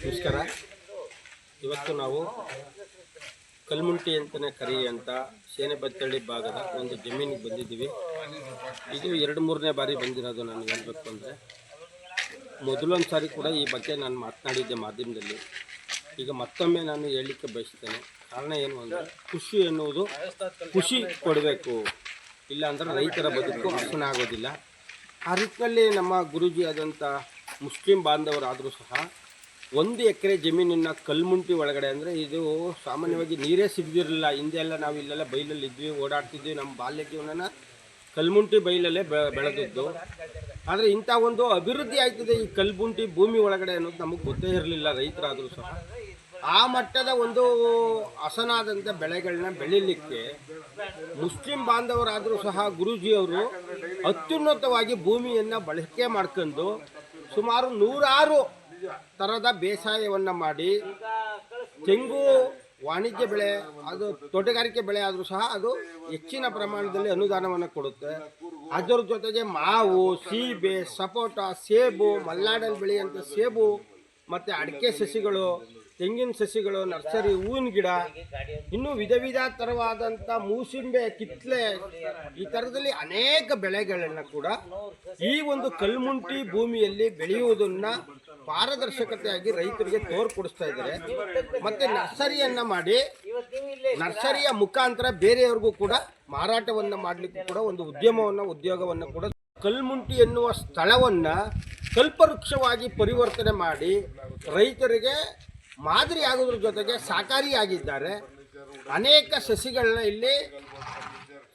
ನಮಸ್ಕಾರ. ಇವತ್ತು ನಾವು ಕಲ್ಮುಂಟಿ ಅಂತಲೇ ಕರೆಯುವಂಥ ಸೇನೆಬತ್ತಳ್ಳಿ ಭಾಗದ ಒಂದು ಜಮೀನಿಗೆ ಬಂದಿದ್ದೀವಿ. ಇದು 2-3ನೇ ಬಾರಿ ಬಂದಿರೋದು. ನಾನು ಹೇಳಬೇಕು ಅಂದರೆ ಮೊದಲೊಂದು ಸಾರಿ ಕೂಡ ಈ ಬಗ್ಗೆ ನಾನು ಮಾತನಾಡಿದ್ದೆ ಮಾಧ್ಯಮದಲ್ಲಿ. ಈಗ ಮತ್ತೊಮ್ಮೆ ನಾನು ಹೇಳಲಿಕ್ಕೆ ಬಯಸ್ತೇನೆ. ಕಾರಣ ಏನು ಅಂದರೆ ಕೃಷಿ ಎನ್ನುವುದು ಖುಷಿ ಕೊಡಬೇಕು, ಇಲ್ಲ ಅಂದರೆ ರೈತರ ಬದುಕು ಹಸನ ಆಗೋದಿಲ್ಲ. ಆ ರೀತಿಯಲ್ಲಿ ನಮ್ಮ ಗುರೂಜಿ ಆದಂಥ ಮುಸ್ಲಿಂ ಬಾಂಧವರಾದರೂ ಸಹ 1 ಎಕರೆ ಜಮೀನನ್ನು ಕಲ್ಮುಂಟಿ ಒಳಗಡೆ, ಅಂದರೆ ಇದು ಸಾಮಾನ್ಯವಾಗಿ ನೀರೇ ಸಿಗದಿರಲಿಲ್ಲ. ಹಿಂದೆ ಎಲ್ಲ ನಾವು ಇಲ್ಲೆಲ್ಲ ಬೈಲಲ್ಲಿ ಇದ್ವಿ, ಓಡಾಡ್ತಿದ್ವಿ. ನಮ್ಮ ಬಾಲ್ಯ ಜೀವನನ ಕಲ್ಮುಂಟಿ ಬೈಲಲ್ಲೇ ಬೆಳೆದದ್ದು. ಆದರೆ ಇಂಥ ಒಂದು ಅಭಿವೃದ್ಧಿ ಆಯ್ತದೆ ಈ ಕಲ್ಮುಂಟಿ ಭೂಮಿ ಒಳಗಡೆ ಅನ್ನೋದು ನಮಗೆ ಗೊತ್ತೇ ಇರಲಿಲ್ಲ, ರೈತರಾದರೂ ಸಹ. ಆ ಮಟ್ಟದ ಒಂದು ಹಸನಾದಂಥ ಬೆಳೆಗಳನ್ನ ಬೆಳೀಲಿಕ್ಕೆ ಮುಸ್ಲಿಂ ಬಾಂಧವರಾದರೂ ಸಹ ಗುರೂಜಿಯವರು ಅತ್ಯುನ್ನತವಾಗಿ ಭೂಮಿಯನ್ನು ಬಳಕೆ ಮಾಡ್ಕೊಂಡು ಸುಮಾರು 106 ಥರದ ಬೇಸಾಯವನ್ನು ಮಾಡಿ, ತೆಂಗು ವಾಣಿಜ್ಯ ಬೆಳೆ, ಅದು ತೋಟಗಾರಿಕೆ ಬೆಳೆ ಆದರೂ ಸಹ ಅದು ಹೆಚ್ಚಿನ ಪ್ರಮಾಣದಲ್ಲಿ ಅನುದಾನವನ್ನು ಕೊಡುತ್ತೆ. ಅದರ ಜೊತೆಗೆ ಮಾವು, ಸೀಬೆ, ಸಪೋಟ, ಸೇಬು, ಮಲೆನಾಡಲ್ಲಿ ಬೆಳೆಯುವಂಥ ಸೇಬು ಮತ್ತು ಅಡಿಕೆ ಸಸಿಗಳು, ತೆಂಗಿನ ಸಸಿಗಳು, ನರ್ಸರಿ, ಹೂವಿನ ಗಿಡ, ಇನ್ನೂ ವಿಧ ಥರವಾದಂಥ ಮೂಸಿಂಬೆ, ಕಿತ್ಲೆ, ಈ ಥರದಲ್ಲಿ ಅನೇಕ ಬೆಳೆಗಳನ್ನು ಕೂಡ ಈ ಒಂದು ಕಲ್ಮುಂಟಿ ಭೂಮಿಯಲ್ಲಿ ಬೆಳೆಯುವುದನ್ನು ಪಾರದರ್ಶಕತೆಯಾಗಿ ರೈತರಿಗೆ ತೋರ್ಪಡಿಸ್ತಾ ಇದ್ದಾರೆ. ಮತ್ತು ನರ್ಸರಿಯನ್ನು ಮಾಡಿ, ನರ್ಸರಿಯ ಮುಖಾಂತರ ಬೇರೆಯವ್ರಿಗೂ ಕೂಡ ಮಾರಾಟವನ್ನು ಮಾಡಲಿಕ್ಕೂ ಕೂಡ ಒಂದು ಉದ್ಯೋಗವನ್ನು ಕೂಡ ಕಲ್ಮುಂಟಿ ಎನ್ನುವ ಸ್ಥಳವನ್ನು ಕಲ್ಪವೃಕ್ಷವಾಗಿ ಪರಿವರ್ತನೆ ಮಾಡಿ ರೈತರಿಗೆ ಮಾದರಿ ಆಗೋದ್ರ ಜೊತೆಗೆ ಸಹಕಾರಿಯಾಗಿದ್ದಾರೆ. ಅನೇಕ ಸಸಿಗಳನ್ನ ಇಲ್ಲಿ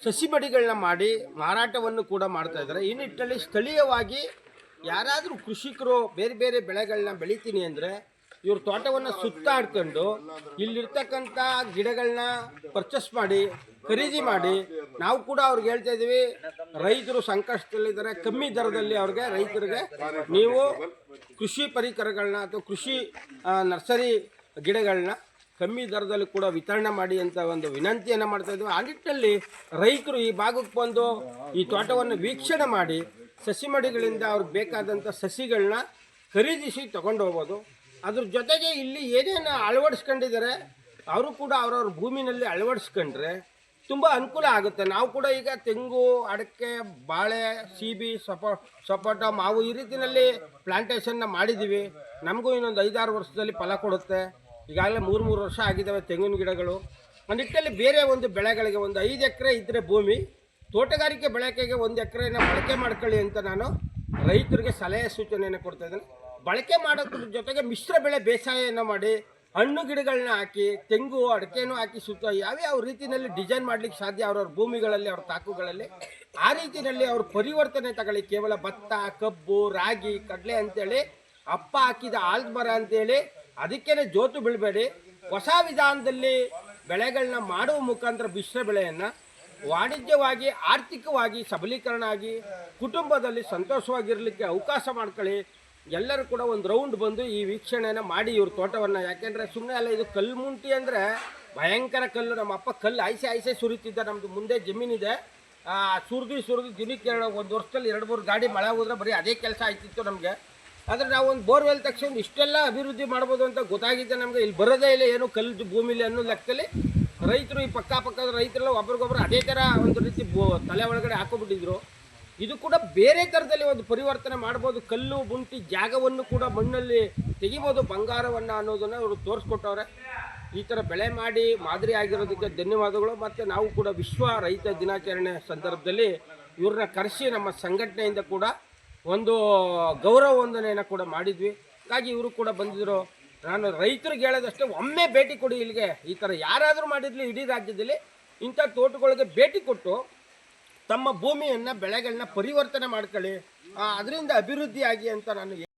ಸಸಿಮಡಿಗಳನ್ನ ಮಾಡಿ ಮಾರಾಟವನ್ನು ಕೂಡ ಮಾಡ್ತಾ ಇದ್ದಾರೆ. ಈ ನಿಟ್ಟಿನಲ್ಲಿ ಸ್ಥಳೀಯವಾಗಿ ಯಾರಾದರೂ ಕೃಷಿಕರು ಬೇರೆ ಬೇರೆ ಬೆಳೆಗಳನ್ನ ಬೆಳಿತೀನಿ ಅಂದರೆ ಇವ್ರ ತೋಟವನ್ನು ಸುತ್ತಾಡ್ಕೊಂಡು ಇಲ್ಲಿರ್ತಕ್ಕಂಥ ಗಿಡಗಳನ್ನ ಪರ್ಚೇಸ್ ಮಾಡಿ, ಖರೀದಿ ಮಾಡಿ, ನಾವು ಕೂಡ ಅವ್ರಿಗೆ ಹೇಳ್ತಾ ಇದ್ದೀವಿ, ರೈತರು ಸಂಕಷ್ಟದಲ್ಲಿದ್ದಾರೆ, ಕಮ್ಮಿ ದರದಲ್ಲಿ ಅವ್ರಿಗೆ ರೈತರಿಗೆ ನೀವು ಕೃಷಿ ಪರಿಕರಗಳನ್ನ ಅಥವಾ ಕೃಷಿ ನರ್ಸರಿ ಗಿಡಗಳನ್ನ ಕಮ್ಮಿ ದರದಲ್ಲಿ ಕೂಡ ವಿತರಣೆ ಮಾಡಿ ಅಂತ ಒಂದು ವಿನಂತಿಯನ್ನು ಮಾಡ್ತಾ ಇದ್ದೀವಿ. ಆ ನಿಟ್ಟಿನಲ್ಲಿ ರೈತರು ಈ ಭಾಗಕ್ಕೆ ಬಂದು ಈ ತೋಟವನ್ನು ವೀಕ್ಷಣೆ ಮಾಡಿ ಸಸಿಮಡಿಗಳಿಂದ ಅವ್ರಿಗೆ ಬೇಕಾದಂಥ ಸಸಿಗಳನ್ನ ಖರೀದಿಸಿ ತಗೊಂಡು ಹೋಗ್ಬೋದು. ಅದ್ರ ಜೊತೆಗೆ ಇಲ್ಲಿ ಏನೇನು ಅಳವಡಿಸ್ಕೊಂಡಿದ್ದಾರೆ ಅವರು ಕೂಡ ಅವ್ರವ್ರ ಭೂಮಿನಲ್ಲಿ ಅಳವಡಿಸ್ಕೊಂಡ್ರೆ ತುಂಬ ಅನುಕೂಲ ಆಗುತ್ತೆ. ನಾವು ಕೂಡ ಈಗ ತೆಂಗು, ಅಡಿಕೆ, ಬಾಳೆ, ಸೀಬೆ, ಸಪೋಟ, ಮಾವು ಈ ರೀತಿಯಲ್ಲಿ ಪ್ಲಾಂಟೇಷನ್ನ ಮಾಡಿದ್ದೀವಿ. ನಮಗೂ ಇನ್ನೊಂದು 5-6 ವರ್ಷದಲ್ಲಿ ಫಲ ಕೊಡುತ್ತೆ. ಈಗಾಗಲೇ 3 ವರ್ಷ ಆಗಿದ್ದಾವೆ ತೆಂಗಿನ ಗಿಡಗಳು. ಆ ನಿಟ್ಟಿನಲ್ಲಿ ಬೇರೆ ಒಂದು ಬೆಳೆಗಳಿಗೆ ಒಂದು 5 ಎಕರೆ ಇದ್ದರೆ ಭೂಮಿ, ತೋಟಗಾರಿಕೆ ಬೆಳೆಕೆಗೆ 1 ಎಕರೆನ ಬಳಕೆ ಮಾಡ್ಕೊಳ್ಳಿ ಅಂತ ನಾನು ರೈತರಿಗೆ ಸಲಹೆ ಸೂಚನೆಯನ್ನು ಕೊಡ್ತಾ ಇದ್ದೇನೆ. ಬಳಕೆ ಮಾಡೋದ್ರ ಜೊತೆಗೆ ಮಿಶ್ರ ಬೆಳೆ ಬೇಸಾಯವನ್ನು ಮಾಡಿ, ಹಣ್ಣು ಗಿಡಗಳನ್ನ ಹಾಕಿ, ತೆಂಗು, ಅಡಿಕೆನೂ ಹಾಕಿ, ಸುತ್ತ ಯಾವ್ಯಾವ ರೀತಿಯಲ್ಲಿ ಡಿಸೈನ್ ಮಾಡಲಿಕ್ಕೆ ಸಾಧ್ಯ ಅವ್ರವ್ರ ಭೂಮಿಗಳಲ್ಲಿ, ಅವ್ರ ತಾಕುಗಳಲ್ಲಿ, ಆ ರೀತಿಯಲ್ಲಿ ಅವ್ರ ಪರಿವರ್ತನೆ ತಗೊಳ್ಳಿ. ಕೇವಲ ಭತ್ತ, ಕಬ್ಬು, ರಾಗಿ, ಕಡಲೆ ಅಂತೇಳಿ ಅಪ್ಪ ಹಾಕಿದ ಆಲ್ದ ಮರ ಅಂತೇಳಿ ಅದಕ್ಕೇನೆ ಜೋತು ಬೀಳಬೇಡಿ. ಹೊಸ ವಿಧಾನದಲ್ಲಿ ಬೆಳೆಗಳನ್ನ ಮಾಡುವ ಮುಖಾಂತರ ಮಿಶ್ರ ಬೆಳೆಯನ್ನು ವಾಣಿಜ್ಯವಾಗಿ, ಆರ್ಥಿಕವಾಗಿ ಸಬಲೀಕರಣ ಆಗಿ ಕುಟುಂಬದಲ್ಲಿ ಸಂತೋಷವಾಗಿರಲಿಕ್ಕೆ ಅವಕಾಶ ಮಾಡ್ಕೊಳ್ಳಿ. ಎಲ್ಲರೂ ಕೂಡ ಒಂದು ರೌಂಡ್ ಬಂದು ಈ ವೀಕ್ಷಣೆಯನ್ನು ಮಾಡಿ ಇವ್ರ ತೋಟವನ್ನು. ಯಾಕೆಂದರೆ ಸುಮ್ಮನೆ ಅಲ್ಲ, ಇದು ಕಲ್ಮುಂಟಿ ಅಂದರೆ ಭಯಂಕರ ಕಲ್ಲು. ನಮ್ಮ ಅಪ್ಪ ಕಲ್ಲು ಆಯ್ಸೆ ಸುರಿತಿದ್ದ. ನಮ್ಮದು ಮುಂದೆ ಜಮೀನಿದೆ, ಸುರಿದು ದಿನಕ್ಕೆ 1 ವರ್ಷದಲ್ಲಿ 2-3 ಗಾಡಿ ಮಳೆ ಹೋದ್ರೆ ಬರೀ ಅದೇ ಕೆಲಸ ಆಯ್ತಿತ್ತು ನಮಗೆ. ಆದರೆ ನಾವು ಒಂದು ಬೋರ್ವೆಲ್ ತಕ್ಷಣ ಇಷ್ಟೆಲ್ಲ ಅಭಿವೃದ್ಧಿ ಮಾಡ್ಬೋದು ಅಂತ ಗೊತ್ತಾಗಿದ್ದೆ ನಮಗೆ. ಇಲ್ಲಿ ಬರೋದೇ ಇಲ್ಲ ಏನು ಕಲ್ಲು ಭೂಮಿಲಿ ಅನ್ನೋ ಲೆಕ್ಕದಲ್ಲಿ ರೈತರು, ಈ ಪಕ್ಕದ ರೈತರೆಲ್ಲ ಒಬ್ರಿಗೊಬ್ರು ಅದೇ ಥರ ಒಂದು ರೀತಿ ತಲೆ ಒಳಗಡೆ ಹಾಕೋಬಿಟ್ಟಿದ್ರು. ಇದು ಕೂಡ ಬೇರೆ ಥರದಲ್ಲಿ ಒಂದು ಪರಿವರ್ತನೆ ಮಾಡ್ಬೋದು. ಕಲ್ಲು ಮುಂಟಿ ಜಾಗವನ್ನು ಕೂಡ ಮಣ್ಣಲ್ಲಿ ತೆಗಿಬೋದು ಬಂಗಾರವನ್ನು ಅನ್ನೋದನ್ನು ಅವರು ತೋರಿಸ್ಕೊಟ್ಟವ್ರೆ. ಈ ಥರ ಬೆಳೆ ಮಾಡಿ ಮಾದರಿ ಆಗಿರೋದಕ್ಕೆ ಧನ್ಯವಾದಗಳು. ಮತ್ತು ನಾವು ಕೂಡ ವಿಶ್ವ ರೈತ ದಿನಾಚರಣೆ ಸಂದರ್ಭದಲ್ಲಿ ಇವ್ರನ್ನ ಕರೆಸಿ ನಮ್ಮ ಸಂಘಟನೆಯಿಂದ ಕೂಡ ಒಂದು ಗೌರವ ವಂದನೆಯನ್ನು ಕೂಡ ಮಾಡಿದ್ವಿ. ಹಾಗಾಗಿ ಇವರು ಕೂಡ ಬಂದಿದ್ದರು. ನಾನು ರೈತರಿಗೆ ಹೇಳೋದಷ್ಟೇ, ಒಮ್ಮೆ ಭೇಟಿ ಕೊಡಿ ಇಲ್ಲಿಗೆ. ಈ ಥರ ಯಾರಾದರೂ ಮಾಡಿರಲಿ ಇಡೀ ರಾಜ್ಯದಲ್ಲಿ ಇಂಥ ತೋಟಗಳಿಗೆ ಭೇಟಿ ಕೊಟ್ಟು ತಮ್ಮ ಭೂಮಿಯನ್ನು, ಬೆಳೆಗಳನ್ನ ಪರಿವರ್ತನೆ ಮಾಡ್ಕೊಳ್ಳಿ, ಅದರಿಂದ ಅಭಿವೃದ್ಧಿಯಾಗಿ ಅಂತ ನಾನು